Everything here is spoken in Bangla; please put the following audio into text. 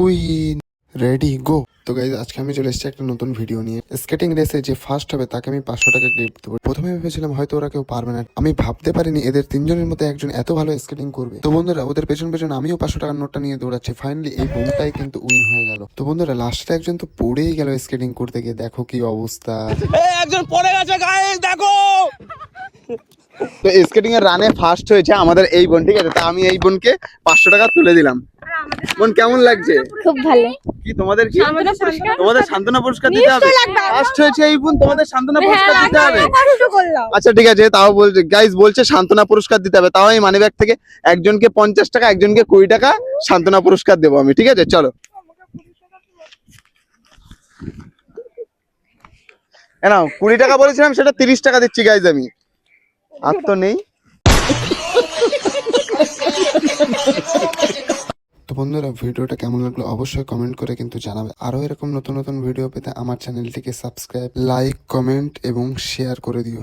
Queen ready go. তো গাইজ আজকে আমি চলে এসেছি একটা নতুন ভিডিও নিয়ে। স্কেটিং রেসে যে ফার্স্ট হবে তাকে আমি 500 টাকা গিফট দেবো। প্রথমে ভেবেছিলাম হয়তো ওরা কেউ পারবে না, আমি ভাবতে পারিনি এদের তিনজনের মধ্যে একজন এত ভালো স্কেটিং করবে। তো বন্ধুরা ওদের পেছন পেছন আমিও 500 টাকার নোটটা নিয়ে দৌড়াচ্ছি। ফাইনালি এই বোনটাই কিন্তু উইন হয়ে গেল। তো বন্ধুরা লাস্টে একজন তো পড়েই গেল স্কেটিং করতে গিয়ে, দেখো কি অবস্থা। একজন পড়ে গেছে গাইস, দেখো। তো স্কেটিং এর রানে ফার্স্ট হয়েছে আমাদের এই বোন, ঠিক আছে? তা আমি এই বোনকে 500 টাকা তুলে দিলাম। বোন কেমন লাগছে? খুব ভালো। কি তোমাদের কি পুরস্কার তোমাদের সান্ত্বনা পুরস্কার দিতে হবে? ফার্স্ট হয়েছে এই বোন, তোমাদের সান্ত্বনা পুরস্কার দিতে হবে। আচ্ছা ঠিক আছে, তাও বলছে গাইস, বলছে সান্ত্বনা পুরস্কার দিতে হবে। তাও আমি মানি ব্যাগ থেকে একজনকে 50 টাকা, একজনকে 20 টাকা সান্ত্বনা পুরস্কার দেবো আমি, ঠিক আছে? চলো নাও, 20 টাকা বলেছিলাম সেটা 30 টাকা দিচ্ছি গাইস আমি। আর তো নেই। তো বন্ধুরা ভিডিওটা কেমন লাগলো অবশ্যই কমেন্ট করে কিন্তু জানাবে। আরো এরকম নতুন নতুন ভিডিও পেতে আমার চ্যানেলটিকে সাবস্ক্রাইব, লাইক, কমেন্ট এবং শেয়ার করে দিও।